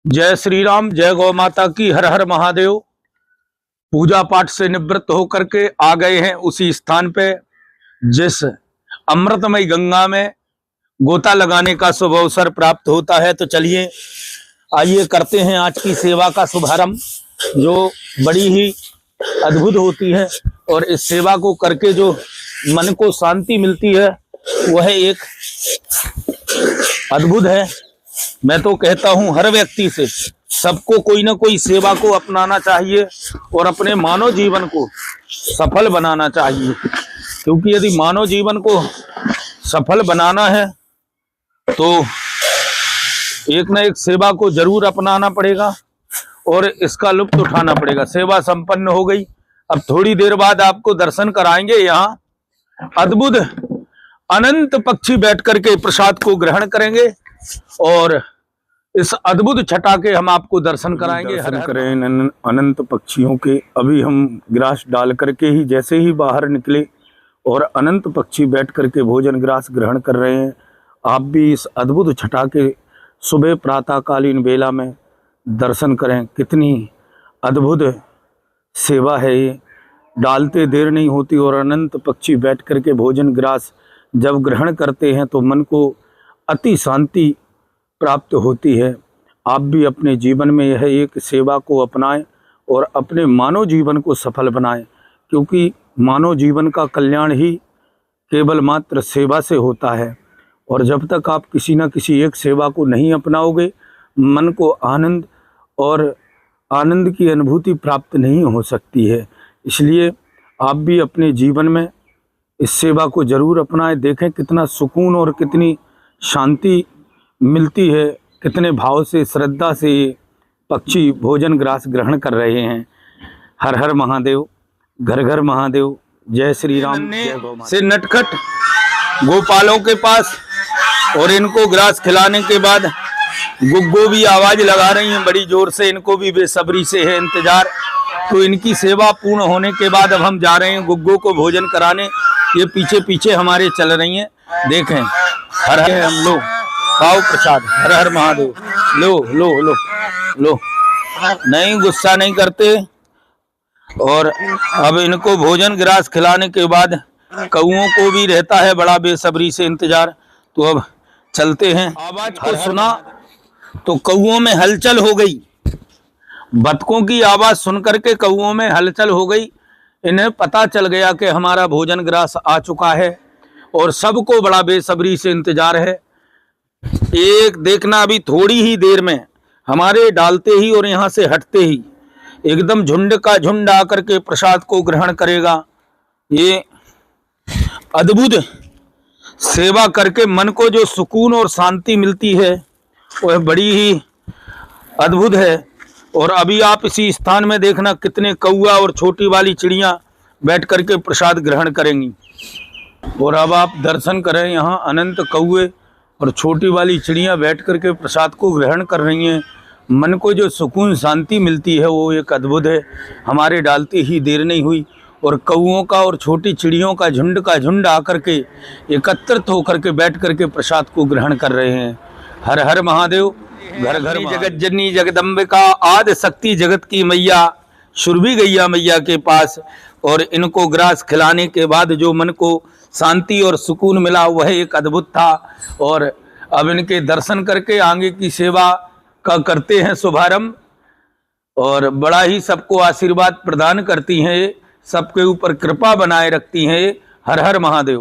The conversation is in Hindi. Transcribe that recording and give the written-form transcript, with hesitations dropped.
जय श्री राम, जय गौ माता की, हर हर महादेव। पूजा पाठ से निवृत्त होकर के आ गए हैं उसी स्थान पे जिस अमृतमय गंगा में गोता लगाने का शुभ अवसर प्राप्त होता है। तो चलिए आइए करते हैं आज की सेवा का शुभारंभ, जो बड़ी ही अद्भुत होती है। और इस सेवा को करके जो मन को शांति मिलती है वह एक अद्भुत है। मैं तो कहता हूं हर व्यक्ति से सबको कोई ना कोई सेवा को अपनाना चाहिए और अपने मानव जीवन को सफल बनाना चाहिए, क्योंकि यदि मानव जीवन को सफल बनाना है तो एक ना एक सेवा को जरूर अपनाना पड़ेगा और इसका लुत्फ उठाना पड़ेगा। सेवा संपन्न हो गई। अब थोड़ी देर बाद आपको दर्शन कराएंगे। यहाँ अद्भुत अनंत पक्षी बैठ करके प्रसाद को ग्रहण करेंगे और इस अद्भुत छटा के हम आपको दर्शन कराएंगे। दर्शन करें अनंत पक्षियों के। अभी हम ग्रास डाल करके ही जैसे ही बाहर निकले और अनंत पक्षी बैठ करके भोजन ग्रास ग्रहण कर रहे हैं। आप भी इस अद्भुत छटा के सुबह प्रातःकालीन बेला में दर्शन करें। कितनी अद्भुत सेवा है ये। डालते देर नहीं होती और अनंत पक्षी बैठ करके भोजन ग्रास जब ग्रहण करते हैं तो मन को अति शांति प्राप्त होती है। आप भी अपने जीवन में यह एक सेवा को अपनाएं और अपने मानव जीवन को सफल बनाएं, क्योंकि मानव जीवन का कल्याण ही केवल मात्र सेवा से होता है। और जब तक आप किसी न किसी एक सेवा को नहीं अपनाओगे, मन को आनंद और आनंद की अनुभूति प्राप्त नहीं हो सकती है। इसलिए आप भी अपने जीवन में इस सेवा को जरूर अपनाएं। देखें कितना सुकून और कितनी शांति मिलती है, कितने भाव से श्रद्धा से ये पक्षी भोजन ग्रास ग्रहण कर रहे हैं। हर हर महादेव, घर घर महादेव। जय श्री राम। से नटखट गोपालों के पास और इनको ग्रास खिलाने के बाद गुग्गो भी आवाज लगा रही हैं बड़ी जोर से। इनको भी बेसब्री से है इंतजार। तो इनकी सेवा पूर्ण होने के बाद अब हम जा रहे हैं गुग्गो को भोजन कराने। ये पीछे पीछे हमारे चल रही हैं। देखें हर हर हम लोग खाओ प्रसाद। हर हर महादेव। लो लो लो लो, नहीं गुस्सा नहीं करते। और अब इनको भोजन ग्रास खिलाने के बाद कौओं को भी रहता है बड़ा बेसब्री से इंतजार। तो अब चलते हैं। आवाज को सुना तो कौओं में हलचल हो गई। बतकों की आवाज सुन करके कौओं में हलचल हो गई। इन्हें पता चल गया कि हमारा भोजन ग्रास आ चुका है और सबको बड़ा बेसब्री से इंतजार है। एक देखना अभी थोड़ी ही देर में हमारे डालते ही और यहाँ से हटते ही एकदम झुंड का झुंड आकर के प्रसाद को ग्रहण करेगा। ये अद्भुत सेवा करके मन को जो सुकून और शांति मिलती है वह बड़ी ही अद्भुत है। और अभी आप इसी स्थान में देखना कितने कौआ और छोटी वाली चिड़ियाँ बैठ करके प्रसाद ग्रहण करेंगी। और अब आप दर्शन करें, यहाँ अनंत कौए और छोटी वाली चिड़ियाँ बैठ करके प्रसाद को ग्रहण कर रही हैं। मन को जो सुकून शांति मिलती है वो एक अद्भुत है। हमारे डालते ही देर नहीं हुई और कौओं का और छोटी चिड़ियों का झुंड आकर के एकत्रित होकर के बैठ करके प्रसाद को ग्रहण कर रहे हैं। हर हर महादेव। घर घर जगत जननी जगदम्बिका आदि शक्ति जगत की मैया सुरभि गैया मैया के पास। और इनको ग्रास खिलाने के बाद जो मन को शांति और सुकून मिला वह एक अद्भुत था। और अब इनके दर्शन करके आगे की सेवा का करते हैं शुभारंभ। और बड़ा ही सबको आशीर्वाद प्रदान करती हैं, सबके ऊपर कृपा बनाए रखती हैं। हर हर महादेव।